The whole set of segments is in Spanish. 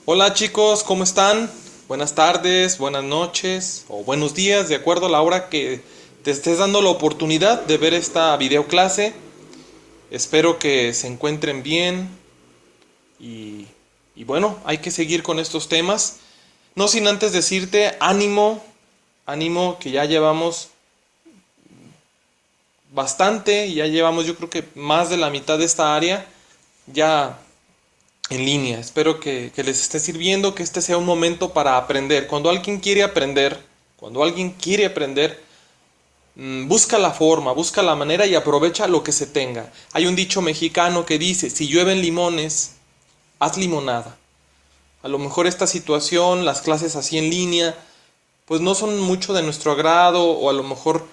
Hola chicos, ¿cómo están? Buenas tardes, buenas noches o buenos días, de acuerdo a la hora que te estés dando la oportunidad de ver esta videoclase. Espero que se encuentren bien y, y bueno, hay que seguir con estos temas. No sin antes decirte ánimo, ánimo que ya llevamos bastante, ya llevamos yo creo que más de la mitad de esta área ya en línea. Espero que les esté sirviendo, que este sea un momento para aprender. Cuando alguien quiere aprender, busca la forma, busca la manera y aprovecha lo que se tenga. Hay un dicho mexicano que dice, si llueven limones, haz limonada. A lo mejor esta situación, las clases así en línea, pues no son mucho de nuestro agrado o a lo mejor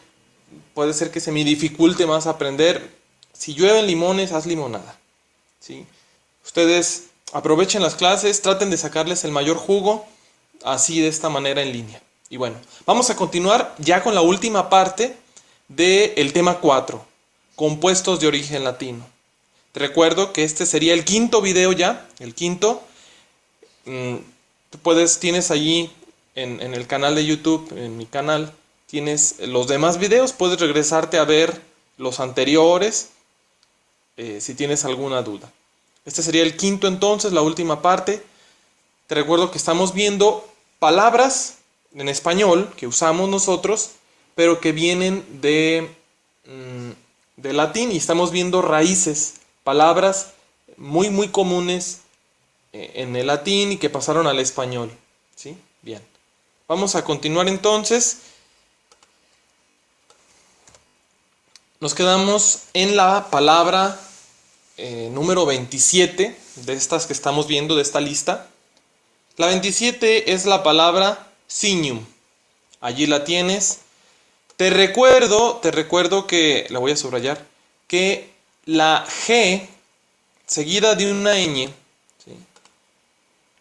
puede ser que se me dificulte más aprender. Si llueven limones, haz limonada. ¿Sí? Ustedes aprovechen las clases, traten de sacarles el mayor jugo, así de esta manera en línea. Y bueno, vamos a continuar ya con la última parte del tema 4, compuestos de origen latino. Te recuerdo que este sería el quinto video ya, el quinto. Tienes allí en el canal de YouTube, en mi canal, tienes los demás videos, puedes regresarte a ver los anteriores si tienes alguna duda. Este sería el quinto entonces, la última parte. Te recuerdo que estamos viendo palabras en español que usamos nosotros, pero que vienen de latín y estamos viendo raíces, palabras muy comunes en el latín y que pasaron al español. ¿Sí? Bien. Vamos a continuar entonces. Nos quedamos en la palabra número 27 de estas que estamos viendo, de esta lista. La 27 es la palabra signum. Allí la tienes. Te recuerdo que, la voy a subrayar, que la G seguida de una ñ, ¿sí?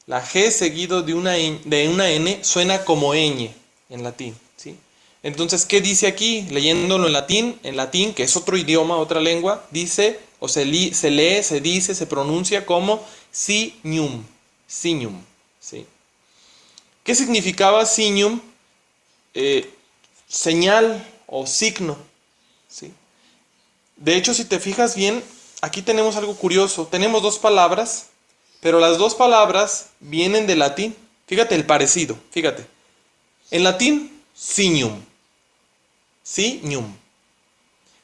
La G seguido de una N suena como ñ en latín, ¿sí? Entonces, ¿qué dice aquí? Leyéndolo en latín, que es otro idioma, otra lengua, dice, o se lee, se dice, se pronuncia como signum, signum, ¿sí? ¿Qué significaba signum? Eh, Señal o signo, ¿sí? De hecho, si te fijas bien, aquí tenemos algo curioso. Tenemos dos palabras, pero las dos palabras vienen del latín. Fíjate el parecido, fíjate. En latín, signum, signum.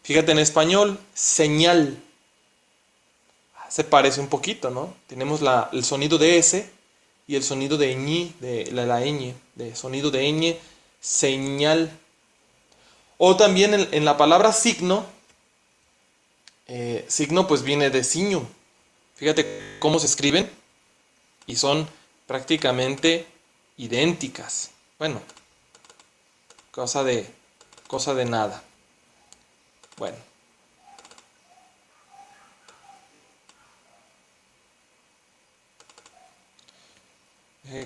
Fíjate en español, señal. Se parece un poquito, ¿no? Tenemos el sonido de S y el sonido de ñ, de la ñ, de sonido de ñ, señal. O también en la palabra signo, signo pues viene de signum. Fíjate cómo se escriben y son prácticamente idénticas. Bueno, cosa de, cosa de nada. Bueno,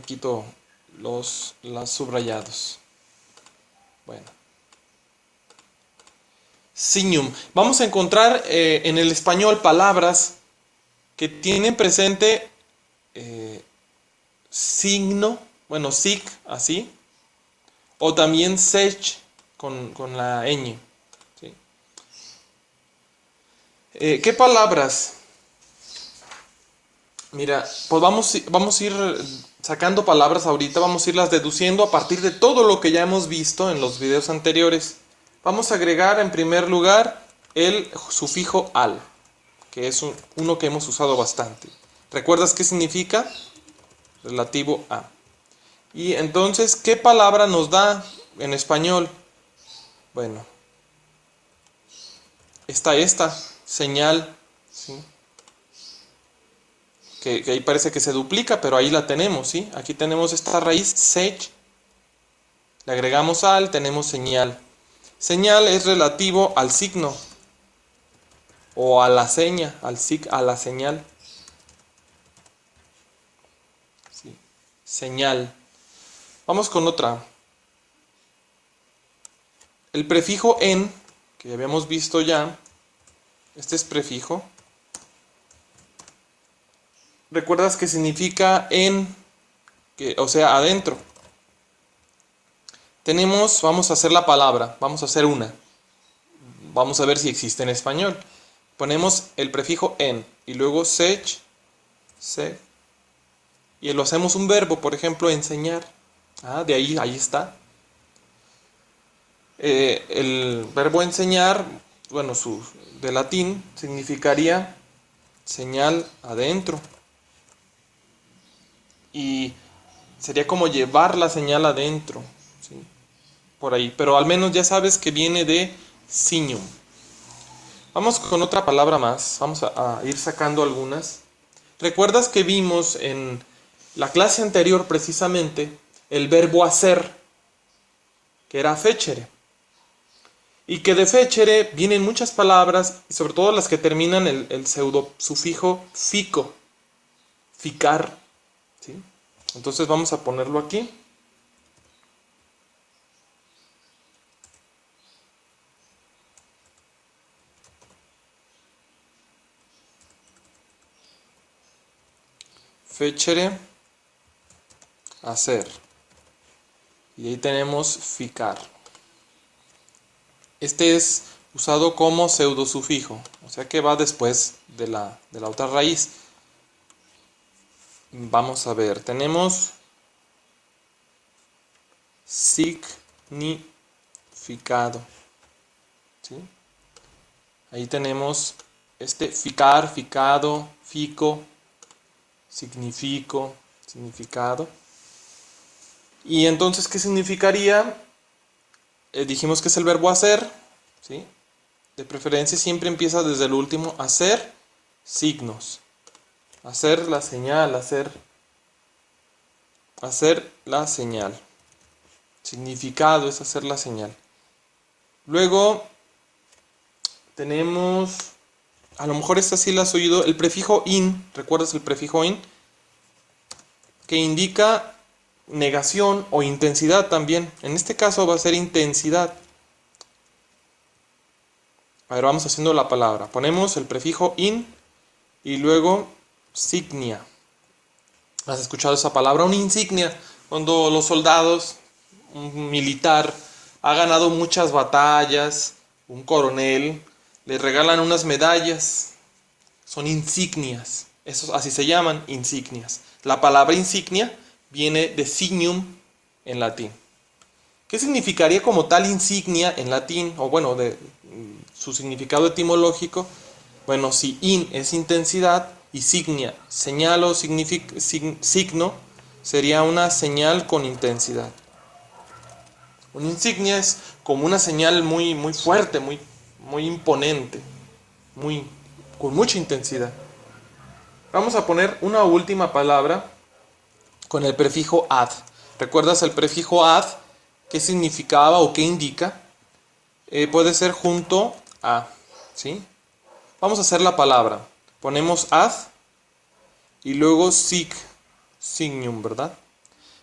quito los subrayados. Bueno, signum. Vamos a encontrar en el español palabras que tienen presente signo, bueno, sig, así, o también sech con la ñ. ¿Sí? ¿Qué palabras? Mira, pues vamos a ir sacando palabras ahorita, vamos a irlas deduciendo a partir de todo lo que ya hemos visto en los videos anteriores. Vamos a agregar en primer lugar el sufijo al, que es uno que hemos usado bastante. ¿Recuerdas qué significa? Relativo a. Y entonces, ¿qué palabra nos da en español? Bueno, esta señal, ¿sí? Que ahí parece que se duplica, pero ahí la tenemos, ¿sí? Aquí tenemos esta raíz, sech, le agregamos al, tenemos señal. Señal es relativo al signo o a la seña, a la señal. ¿Sí? Señal. Vamos con otra. El prefijo en, que habíamos visto ya, este es prefijo. ¿Recuerdas que significa en o sea, adentro. Vamos a hacer la palabra, vamos a hacer una. Vamos a ver si existe en español. Ponemos el prefijo en y luego sech, se, y lo hacemos un verbo, por ejemplo, enseñar. De ahí está. El verbo enseñar, bueno, de latín significaría señal adentro. Y sería como llevar la señal adentro, ¿sí? Por ahí, pero al menos ya sabes que viene de signum. Vamos con otra palabra más, vamos a ir sacando algunas. ¿Recuerdas que vimos en la clase anterior precisamente el verbo hacer, que era fecere? Y que de fecere vienen muchas palabras, y sobre todo las que terminan el pseudo sufijo fico, ficar, ¿sí? Entonces vamos a ponerlo aquí. Fecere, hacer. Y ahí tenemos ficar. Este es usado como pseudosufijo, o sea que va después de la otra raíz. Vamos a ver, tenemos significado, ¿sí? Ahí tenemos ficar, ficado, fico, significo, significado. Y entonces, ¿qué significaría? Dijimos que es el verbo hacer, ¿sí? De preferencia siempre empieza desde el último, hacer signos. Hacer la señal, hacer la señal. Significado es hacer la señal. Luego tenemos, a lo mejor esta sí la has oído, el prefijo in. ¿Recuerdas el prefijo in? Que indica negación o intensidad también. En este caso va a ser intensidad. A ver, vamos haciendo la palabra. Ponemos el prefijo in y luego signia. ¿Has escuchado esa palabra? Una insignia. Cuando los soldados, un militar, ha ganado muchas batallas, un coronel, le regalan unas medallas. Son insignias. Esos así se llaman, insignias. La palabra insignia viene de signum en latín. ¿Qué significaría como tal insignia en latín? O bueno, de su significado etimológico. Bueno, si in es intensidad y signia, señal o signo, sería una señal con intensidad. Una insignia es como una señal muy, muy fuerte, muy, muy imponente, con mucha intensidad. Vamos a poner una última palabra con el prefijo ad. ¿Recuerdas el prefijo ad? ¿Qué significaba o qué indica? Puede ser junto a, ¿sí? Vamos a hacer la palabra. Ponemos ad y luego signum, ¿verdad?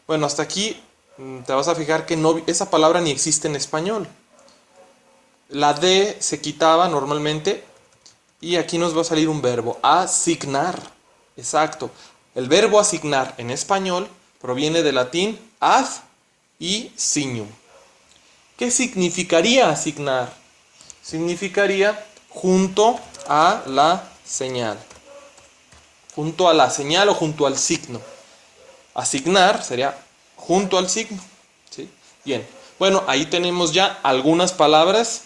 Bueno, hasta aquí te vas a fijar que esa palabra ni existe en español. La D se quitaba normalmente y aquí nos va a salir un verbo, asignar. Exacto. El verbo asignar en español proviene del latín ad y signum. ¿Qué significaría asignar? Significaría junto a la señal. Junto a la señal o junto al signo. Asignar sería junto al signo, ¿sí? Bien, bueno, ahí tenemos ya algunas palabras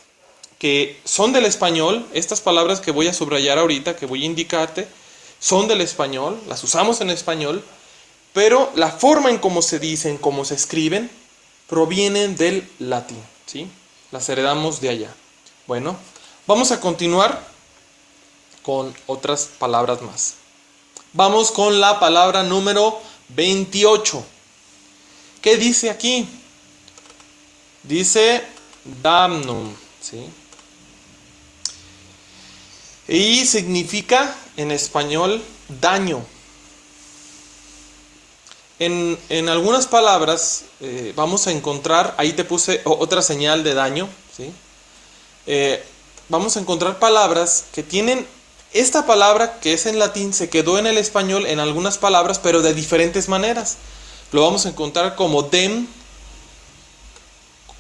que son del español. Estas palabras que voy a subrayar ahorita, que voy a indicarte, son del español, las usamos en español, pero la forma en cómo se dicen, cómo se escriben, provienen del latín, ¿sí? Las heredamos de allá. Bueno, vamos a continuar con otras palabras más. Vamos con la palabra número 28. ¿Qué dice aquí? Dice damnum, ¿sí? Y significa en español daño. En algunas palabras vamos a encontrar, ahí te puse otra señal de daño, ¿sí? Vamos a encontrar palabras que tienen, esta palabra que es en latín se quedó en el español en algunas palabras, pero de diferentes maneras. lo vamos a encontrar como dem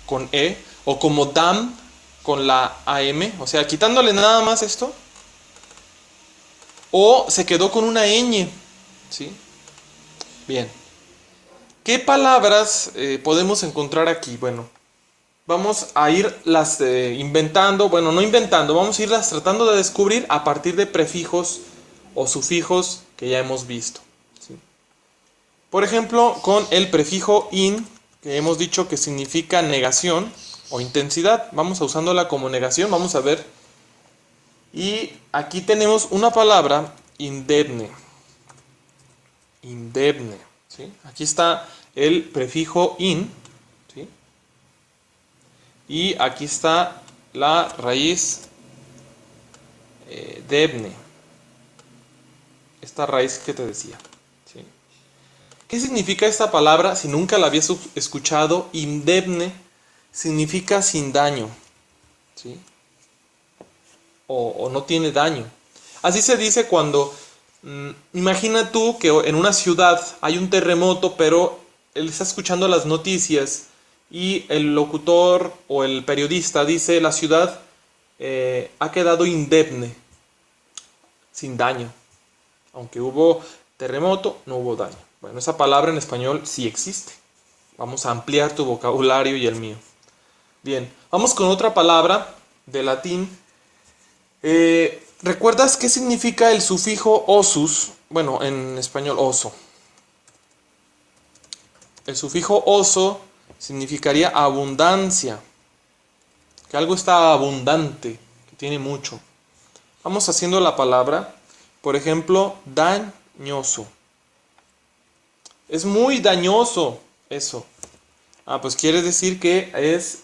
con E o como dam con la AM, o sea, quitándole nada más esto, o se quedó con una ñ, ¿sí? Bien. ¿Qué palabras podemos encontrar aquí? Bueno, vamos a irlas inventando, bueno, no inventando, vamos a irlas tratando de descubrir a partir de prefijos o sufijos que ya hemos visto, ¿sí? Por ejemplo, con el prefijo in, que hemos dicho que significa negación o intensidad, vamos a usándola como negación, vamos a ver. Y aquí tenemos una palabra indemne. Indemne, ¿sí? Aquí está el prefijo in, ¿sí? Y aquí está la raíz debne. Esta raíz que te decía, ¿sí? ¿Qué significa esta palabra si nunca la habías escuchado? Indemne significa sin daño, ¿sí? O no tiene daño. Así se dice cuando, imagina tú que en una ciudad hay un terremoto, pero él está escuchando las noticias y el locutor o el periodista dice la ciudad ha quedado indemne, sin daño. Aunque hubo terremoto, no hubo daño. Bueno, esa palabra en español sí existe. Vamos a ampliar tu vocabulario y el mío. Bien, vamos con otra palabra de latín. ¿Recuerdas qué significa el sufijo osus? Bueno, en español oso. El sufijo oso significaría abundancia. Que algo está abundante, que tiene mucho. Vamos haciendo la palabra. Por ejemplo, dañoso. Es muy dañoso eso. Pues quiere decir que es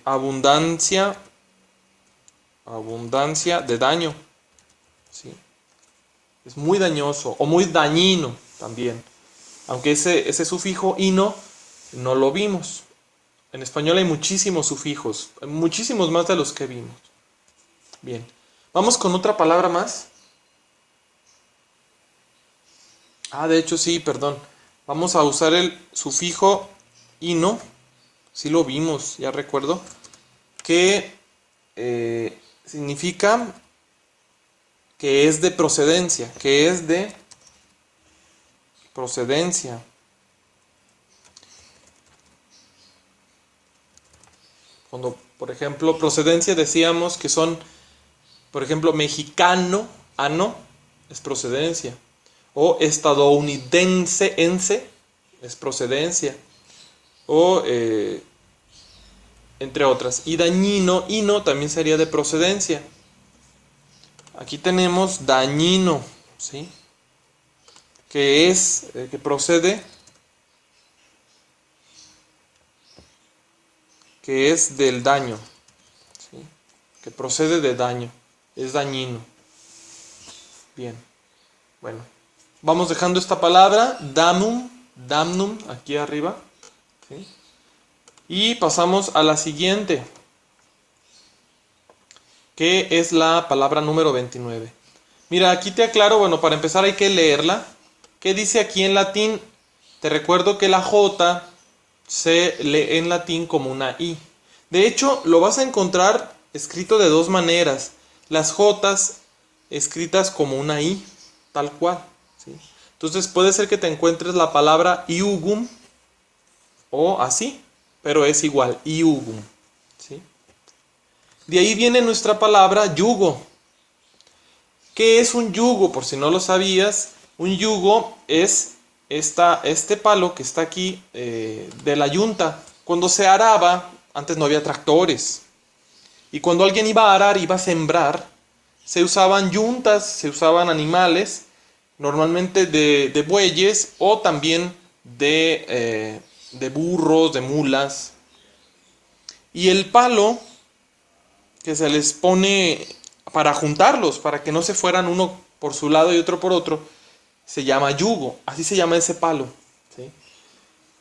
abundancia de daño, ¿sí? Es muy dañoso o muy dañino también. Aunque ese sufijo ino no lo vimos. En español hay muchísimos sufijos, muchísimos más de los que vimos. Bien, vamos con otra palabra más. De hecho sí, perdón. Vamos a usar el sufijo ino. Sí lo vimos, ya recuerdo. Que significa que es de procedencia. Que es de procedencia. Cuando, por ejemplo, procedencia decíamos que son, por ejemplo, mexicano, ano, es procedencia. O estadounidense, es procedencia. O, entre otras. Y dañino, ino, también sería de procedencia. Aquí tenemos dañino, ¿sí? Que es, que procede, que es del daño, ¿sí? Que procede de daño, es dañino. Bien, bueno, vamos dejando esta palabra, damnum, aquí arriba, ¿sí? Y pasamos a la siguiente, que es la palabra número 29. Mira, aquí te aclaro, bueno, para empezar hay que leerla. ¿Qué dice aquí en latín? Te recuerdo que la J se lee en latín como una I. De hecho, lo vas a encontrar escrito de dos maneras. Las Jotas escritas como una I, tal cual, ¿sí? Entonces puede ser que te encuentres la palabra iugum o así, pero es igual, iugum, ¿sí? De ahí viene nuestra palabra yugo. ¿Qué es un yugo? Por si no lo sabías, un yugo es este palo que está aquí de la yunta. Cuando se araba, antes no había tractores. Y cuando alguien iba a arar, iba a sembrar, se usaban yuntas, se usaban animales, normalmente de bueyes o también de burros, de mulas. Y el palo que se les pone para juntarlos, para que no se fueran uno por su lado y otro por otro, se llama yugo, así se llama ese palo, ¿sí?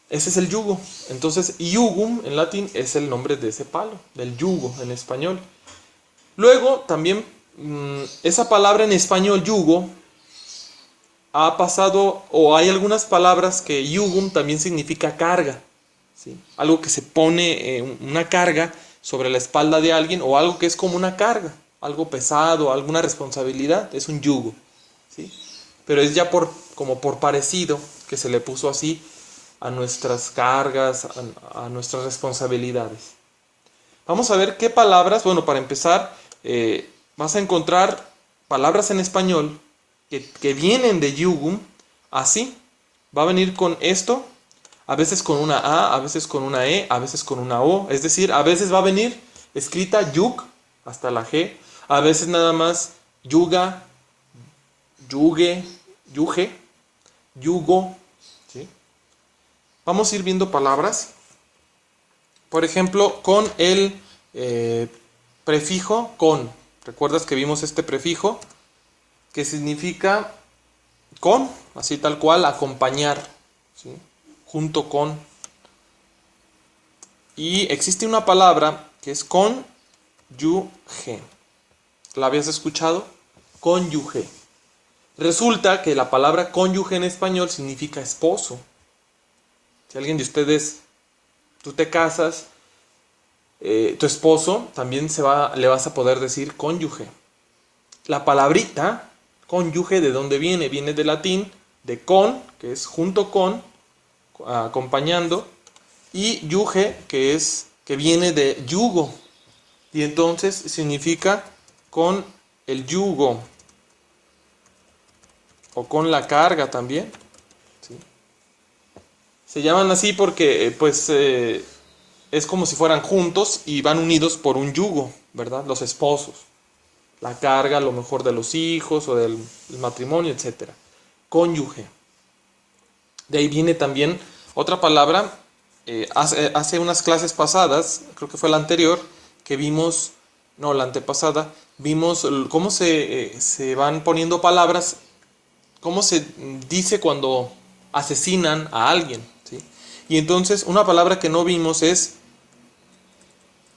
Ese es el yugo. Entonces, iugum en latín es el nombre de ese palo, del yugo en español. Luego, también, esa palabra en español, yugo, ha pasado, o hay algunas palabras que yugum también significa carga, ¿sí? Algo que se pone, una carga sobre la espalda de alguien, o algo que es como una carga, algo pesado, alguna responsabilidad, es un yugo, ¿sí? Pero es ya como por parecido que se le puso así a nuestras cargas, a nuestras responsabilidades. Vamos a ver qué palabras, bueno, para empezar, vas a encontrar palabras en español que vienen de yugum, así. Va a venir con esto, a veces con una A, a veces con una E, a veces con una O. Es decir, a veces va a venir escrita yug, hasta la G, a veces nada más yuga, yuge, yuge, yugo, ¿sí? Vamos a ir viendo palabras. Por ejemplo, con el prefijo con. ¿Recuerdas que vimos este prefijo? Que significa con, así tal cual, acompañar, ¿sí? Junto con. Y existe una palabra que es cónyuge. ¿La habías escuchado? Cónyuge. Resulta que la palabra cónyuge en español significa esposo. Si alguien de ustedes, tú te casas, tu esposo también le vas a poder decir cónyuge. La palabrita cónyuge, ¿de dónde viene? Viene del latín de con, que es junto con, acompañando, y yuge, que viene de yugo, y entonces significa con el yugo, o con la carga también, ¿sí? Se llaman así porque es como si fueran juntos y van unidos por un yugo, ¿verdad? Los esposos. La carga, a lo mejor de los hijos o del matrimonio, etcétera. Cónyuge. De ahí viene también otra palabra. Hace unas clases pasadas, creo que fue la anterior, que vimos, no, la antepasada, vimos cómo se van poniendo palabras, cómo se dice cuando asesinan a alguien, ¿sí? Y entonces una palabra que no vimos es,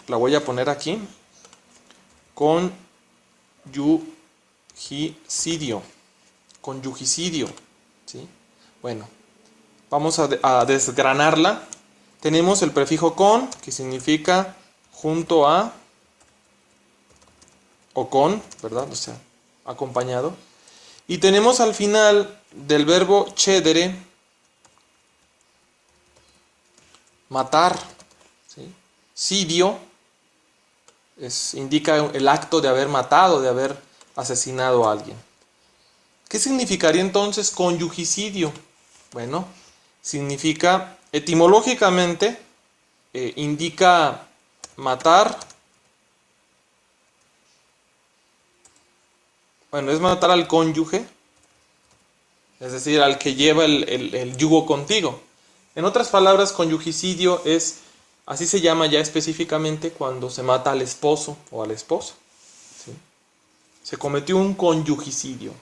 la voy a poner aquí, conyugicidio. Conyugicidio, ¿sí? Bueno, vamos a desgranarla. Tenemos el prefijo con, que significa junto a, o con, ¿verdad? O sea, acompañado. Y tenemos al final del verbo cedere, matar, ¿sí? Sidio indica el acto de haber matado, de haber asesinado a alguien. ¿Qué significaría entonces conyugicidio? Bueno, significa, etimológicamente, indica matar. Bueno, es matar al cónyuge, es decir, al que lleva el yugo contigo. En otras palabras, conyugicidio es, así se llama ya específicamente cuando se mata al esposo o a la esposa, ¿sí? Se cometió un conyugicidio.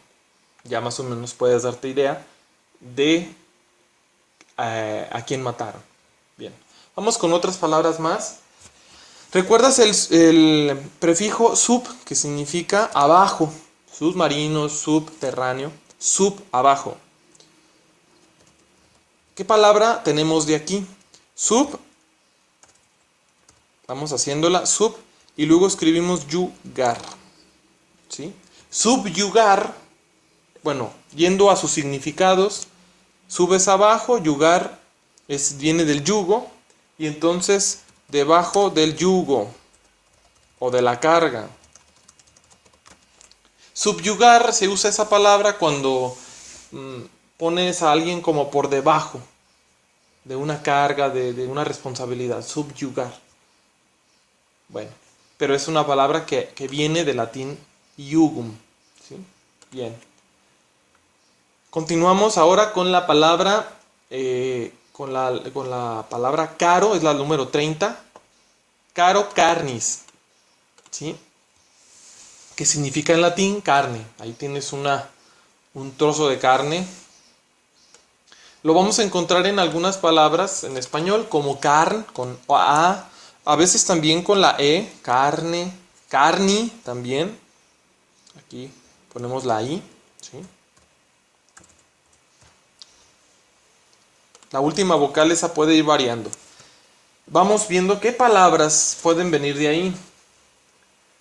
Ya más o menos puedes darte idea de a quién mataron. Bien, vamos con otras palabras más. ¿Recuerdas el prefijo sub, que significa abajo? Submarino, subterráneo, sub, abajo. ¿Qué palabra tenemos de aquí? Sub, vamos haciéndola, sub, y luego escribimos yugar, ¿sí? Subyugar, bueno, yendo a sus significados, sub es abajo, yugar viene del yugo, y entonces debajo del yugo o de la carga. Subyugar, se usa esa palabra cuando pones a alguien como por debajo de una carga, de una responsabilidad. Subyugar. Bueno, pero es una palabra que viene del latín iugum, ¿sí? Bien. Continuamos ahora con la palabra, con la palabra caro, es la número 30. Caro carnis, ¿sí? Que significa en latín carne. Ahí tienes un trozo de carne. Lo vamos a encontrar en algunas palabras en español, como carn, con a veces también con la E, carne, carni también. Aquí ponemos la I, ¿sí? La última vocal esa puede ir variando. Vamos viendo qué palabras pueden venir de ahí.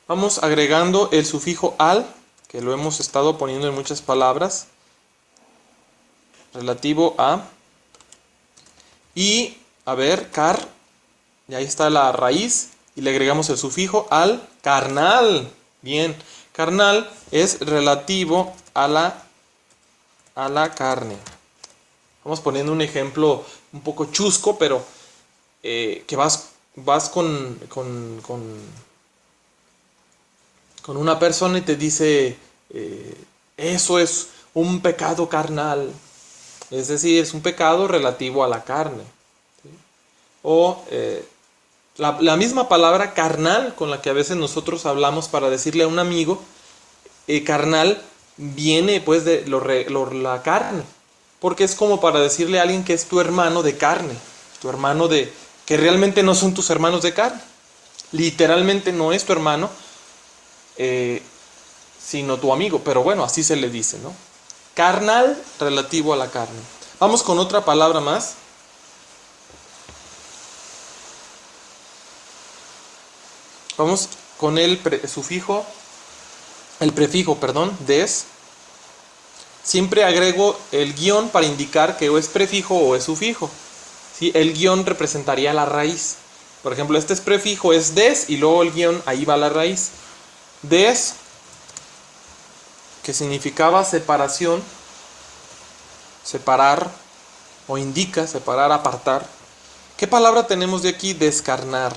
Vamos agregando el sufijo al, que lo hemos estado poniendo en muchas palabras, relativo a. Y, a ver, y ahí está la raíz, y le agregamos el sufijo al, carnal. Bien, carnal es relativo a la carne. Vamos poniendo un ejemplo un poco chusco, pero que vas con una persona y te dice, eso es un pecado carnal. Es decir, es un pecado relativo a la carne. ¿Sí? O la misma palabra carnal con la que a veces nosotros hablamos para decirle a un amigo, carnal viene pues de la carne. Porque es como para decirle a alguien que es tu hermano de carne. Tu hermano que realmente no son tus hermanos de carne. Literalmente no es tu hermano, sino tu amigo. Pero bueno, así se le dice, ¿no? Carnal relativo a la carne. Vamos con otra palabra más. Vamos con el prefijo, des. Siempre agrego el guión para indicar que o es prefijo o es sufijo. ¿Sí? El guión representaría la raíz. Por ejemplo, este es prefijo, es des, y luego el guión, ahí va la raíz. Des, que significaba separación, separar, o indica separar, apartar. ¿Qué palabra tenemos de aquí? Descarnar.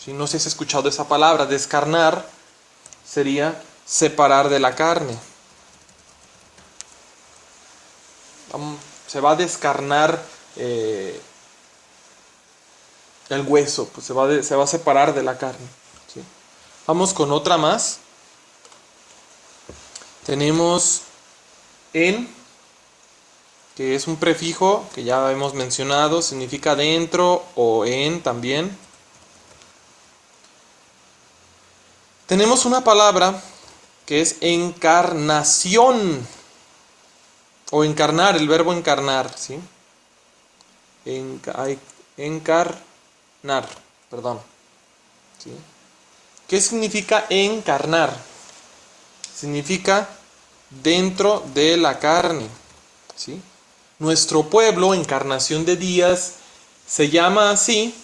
Si no sé si has escuchado esa palabra. Descarnar sería separar de la carne. Se va a descarnar el hueso, pues se va a separar de la carne. ¿Sí? Vamos con otra más. Tenemos en, que es un prefijo que ya hemos mencionado, significa dentro, o en también. Tenemos una palabra que es encarnación, o encarnar, el verbo encarnar, ¿sí? Encarnar, perdón. ¿Sí? ¿Qué significa encarnar? Significa dentro de la carne, ¿sí? Nuestro pueblo, Encarnación de Díaz, se llama así.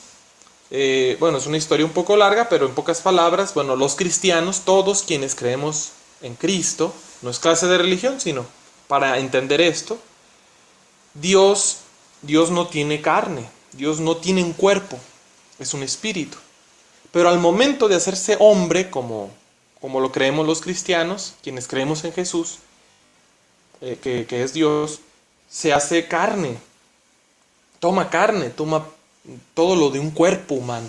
Bueno, es una historia un poco larga, pero en pocas palabras, bueno, los cristianos, todos quienes creemos en Cristo, no es clase de religión, sino para entender esto, Dios no tiene carne, Dios no tiene un cuerpo, es un espíritu. Pero al momento de hacerse hombre, como lo creemos los cristianos, quienes creemos en Jesús, que es Dios, se hace carne, toma todo lo de un cuerpo humano.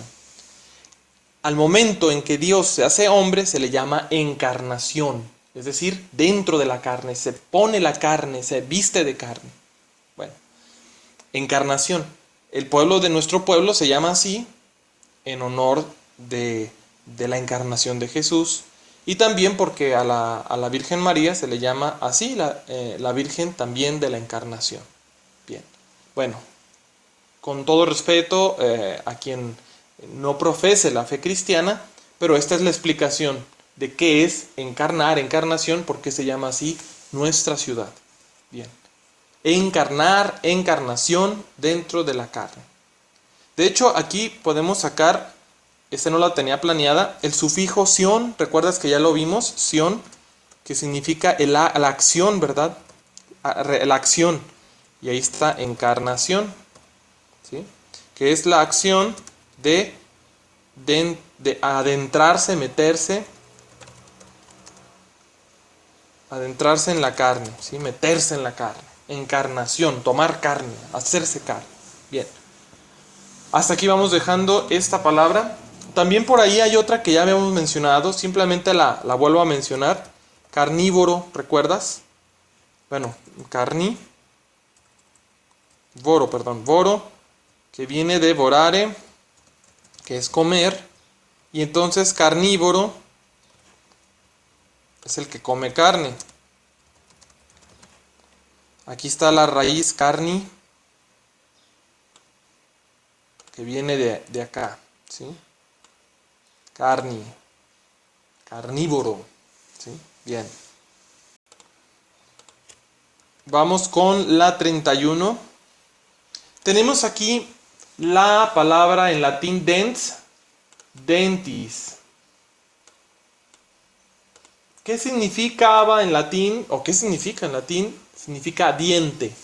Al momento en que Dios se hace hombre, se le llama encarnación, es decir, dentro de la carne, se pone la carne, se viste de carne. Bueno, encarnación. El pueblo de nuestro pueblo se llama así en honor de la encarnación de Jesús, y también porque a la Virgen María se le llama así, la Virgen también de la Encarnación. Bien, bueno, con todo respeto a quien no profese la fe cristiana, pero esta es la explicación de qué es encarnar, encarnación, porque se llama así nuestra ciudad. Bien, encarnar, encarnación dentro de la carne. De hecho, aquí podemos sacar, no la tenía planeada, el sufijo sion. ¿Recuerdas que ya lo vimos? Sion, que significa la acción, ¿verdad? La acción. Y ahí está encarnación, ¿sí? Que es la acción de adentrarse, meterse, adentrarse en la carne, ¿sí? Meterse en la carne. Encarnación, tomar carne, hacerse carne. Bien. Hasta aquí vamos dejando esta palabra. También por ahí hay otra que ya habíamos mencionado, simplemente la vuelvo a mencionar. Carnívoro, ¿recuerdas? Bueno, voro, que viene de vorare, que es comer, y entonces carnívoro es el que come carne. Aquí está la raíz carni, que viene de acá, ¿sí? Carnívoro, ¿sí? Bien. Vamos con la 31. Tenemos aquí la palabra en latín dens, dentis. ¿Qué significaba en latín, o qué significa en latín? Significa diente,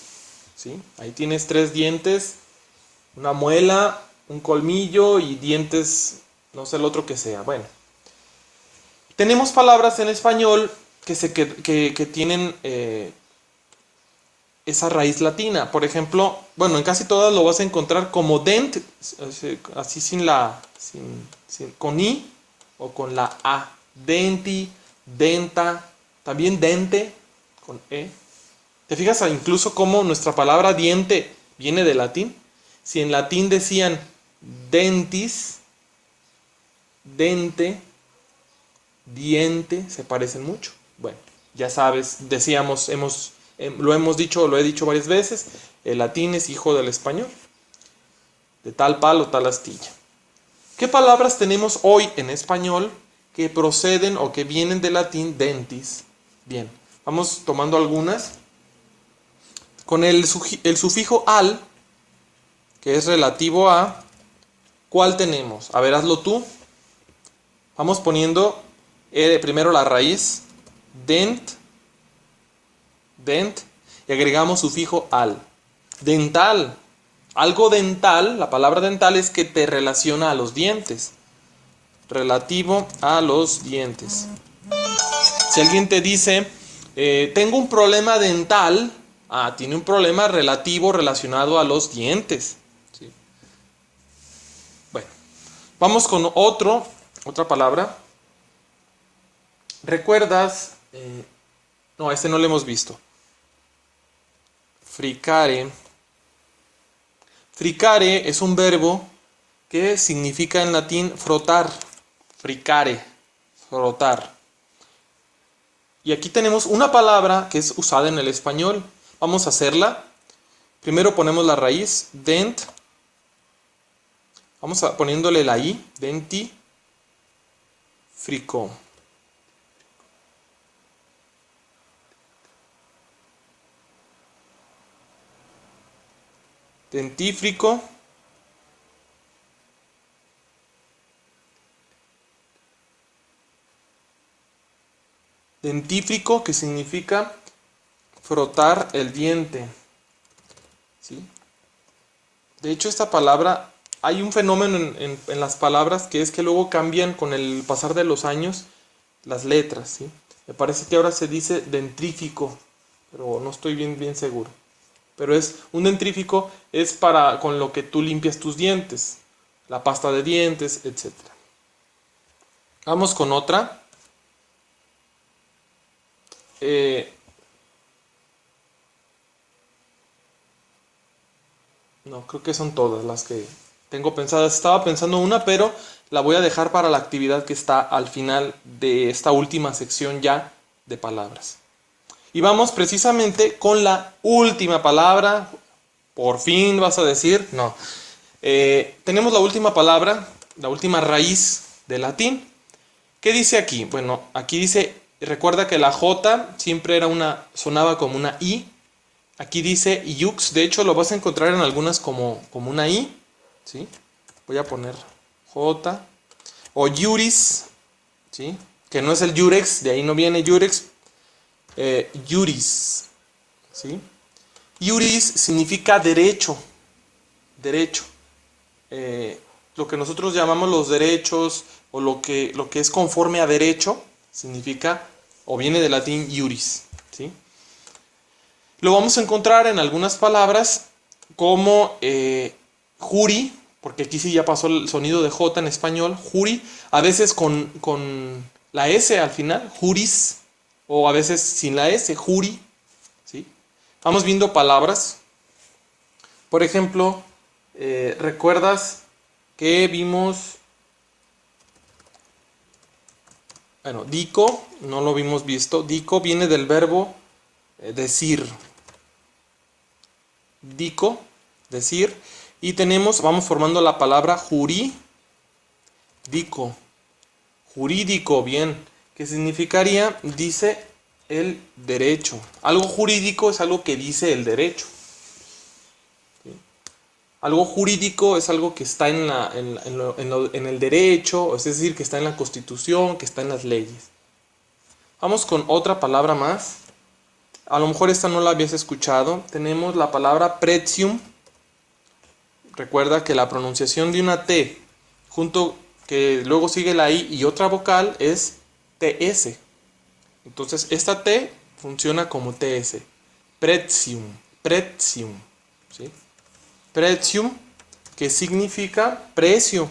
¿sí? Ahí tienes 3 dientes, una muela, un colmillo y dientes, no sé el otro que sea. Bueno, tenemos palabras en español que tienen esa raíz latina. Por ejemplo, bueno, en casi todas lo vas a encontrar como dent, así con i o con la a. Denti, denta, también dente con e. ¿Te fijas incluso cómo nuestra palabra diente viene de latín? Si en latín decían dentis, dente, diente, se parecen mucho. Bueno, ya sabes, decíamos, lo hemos dicho, lo he dicho varias veces, el latín es hijo del español. De tal palo, tal astilla. ¿Qué palabras tenemos hoy en español que proceden o que vienen del latín dentis? Bien, vamos tomando algunas. Con el sufijo al, que es relativo a, ¿cuál tenemos? A ver, hazlo tú. Vamos poniendo primero la raíz, dent, y agregamos sufijo al. Dental. Algo dental, la palabra dental es que te relaciona a los dientes. Relativo a los dientes. Si alguien te dice, tengo un problema dental, tiene un problema relativo relacionado a los dientes. ¿Sí? Bueno, vamos con otra palabra. ¿Recuerdas? No, este no lo hemos visto. Fricare. Fricare es un verbo que significa en latín frotar. Fricare, frotar. Y aquí tenemos una palabra que es usada en el español. Vamos a hacerla. Primero ponemos la raíz, dent. Vamos a poniéndole la i, denti, frico. Dentífrico. Dentífrico, que significa frotar el diente. ¿Sí? De hecho, esta palabra, hay un fenómeno en las palabras que es que luego cambian con el pasar de los años las letras. ¿Sí? Me parece que ahora se dice dentrífico, pero no estoy bien seguro. Pero un dentrífico es con lo que tú limpias tus dientes, la pasta de dientes, etc. Vamos con otra. No, creo que son todas las que tengo pensadas. Estaba pensando una, pero la voy a dejar para la actividad que está al final de esta última sección ya de palabras. Y vamos precisamente con la última palabra. Por fin vas a decir, no. Tenemos la última palabra, la última raíz del latín. ¿Qué dice aquí? Bueno, aquí dice, recuerda que la J siempre sonaba como una I. Aquí dice iux, de hecho lo vas a encontrar en algunas como una I. ¿Sí? Voy a poner J. O iuris, ¿sí? Que no es el iurex, de ahí no viene iurex. Iuris, ¿sí? Iuris significa derecho. Derecho. Lo que nosotros llamamos los derechos o lo que es conforme a derecho significa o viene del latín iuris, ¿sí? Lo vamos a encontrar en algunas palabras como juri, porque aquí sí ya pasó el sonido de J en español, juri, a veces con la S al final, juris, o a veces sin la S, juri, ¿sí? Vamos viendo palabras. Por ejemplo, ¿recuerdas que vimos? Bueno, dico, no lo vimos visto. Dico viene del verbo decir. Dico, decir. Y vamos formando la palabra jurídico. Jurídico, bien. ¿Qué significaría? Dice el derecho. Algo jurídico es algo que dice el derecho. ¿Sí? Algo jurídico es algo que está en el derecho, es decir, que está en la Constitución, que está en las leyes. Vamos con otra palabra más. A lo mejor esta no la habías escuchado. Tenemos la palabra pretium. Recuerda que la pronunciación de una T, que luego sigue la I y otra vocal, es TS. Entonces esta T funciona como TS. Pretium. Pretium. ¿Sí? Pretium, que significa precio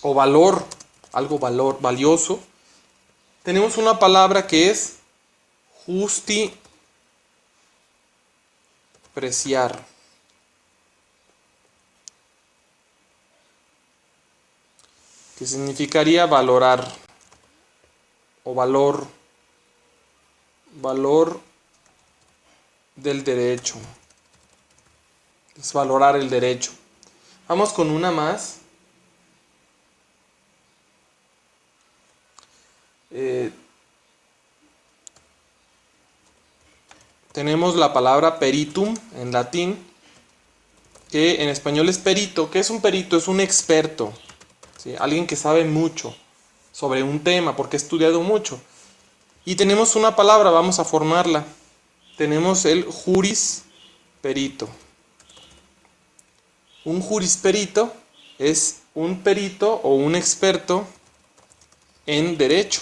o valor, algo valioso. Tenemos una palabra que es justipreciar. Que significaría valorar o valor del derecho. Es valorar el derecho. Vamos con una más. Tenemos la palabra peritum en latín, que en español es perito. ¿Qué es un perito? Es un experto, ¿sí? Alguien que sabe mucho sobre un tema porque ha estudiado mucho. Y tenemos una palabra, vamos a formarla. Tenemos el jurisperito. Un jurisperito es un perito o un experto en derecho.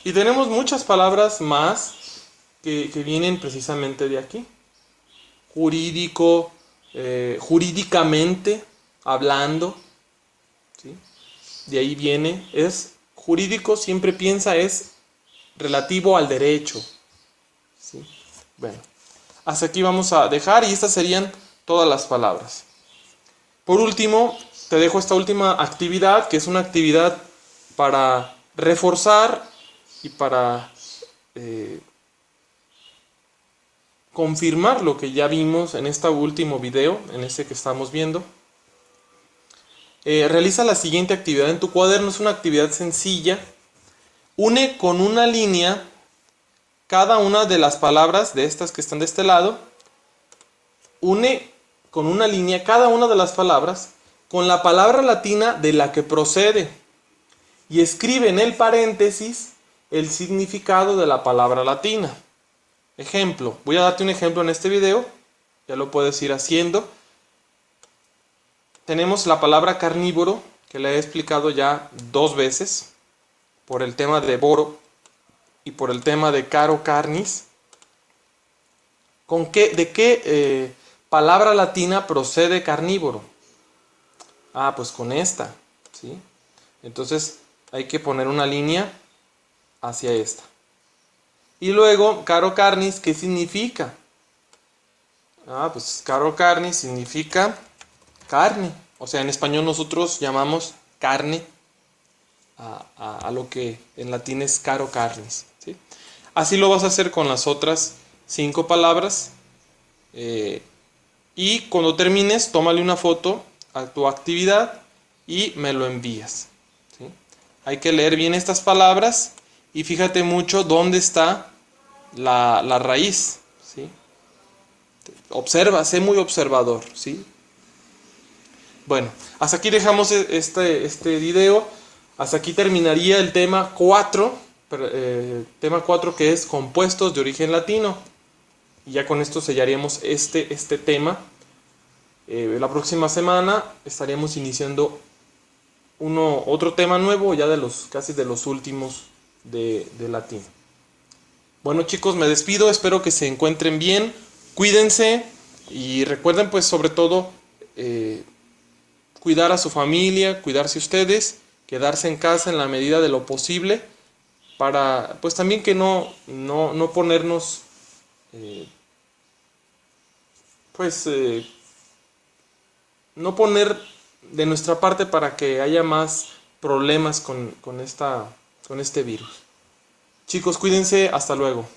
Y tenemos muchas palabras más que vienen precisamente de aquí. Jurídico, jurídicamente, hablando, ¿sí? De ahí viene, es jurídico, siempre piensa, es relativo al derecho, ¿sí? Bueno, hasta aquí vamos a dejar y estas serían todas las palabras. Por último, te dejo esta última actividad, que es una actividad para reforzar y para confirmar lo que ya vimos en este último video, en este que estamos viendo. Realiza la siguiente actividad en tu cuaderno, es una actividad sencilla. Une con una línea cada una de las palabras de estas que están de este lado. Une con una línea cada una de las palabras con la palabra latina de la que procede. Y escribe en el paréntesis el significado de la palabra latina. Ejemplo, voy a darte un ejemplo en este video, ya lo puedes ir haciendo. Tenemos la palabra carnívoro, que la he explicado ya 2 veces, por el tema de boro y por el tema de caro carnis. ¿De qué palabra latina procede carnívoro? Ah, pues con esta, ¿sí? Entonces hay que poner una línea hacia esta. Y luego, caro carnis, ¿qué significa? Ah, pues caro carnis significa carne. O sea, en español nosotros llamamos carne a lo que en latín es caro carnis, ¿sí? Así lo vas a hacer con las otras 5 palabras. Y cuando termines, tómale una foto a tu actividad y me lo envías, ¿sí? Hay que leer bien estas palabras y fíjate mucho dónde está la raíz, ¿sí? Observa, sé muy observador, ¿sí? Bueno, hasta aquí dejamos este video. Hasta aquí terminaría el tema 4, que es compuestos de origen latino. Y ya con esto sellaríamos este tema. La próxima semana estaríamos iniciando otro tema nuevo, ya casi de los últimos de latín. Bueno, chicos, me despido, espero que se encuentren bien, cuídense y recuerden, pues, sobre todo, cuidar a su familia, cuidarse ustedes, quedarse en casa en la medida de lo posible, para, pues, también que no ponernos, no poner de nuestra parte para que haya más problemas con este virus. Chicos, cuídense, hasta luego.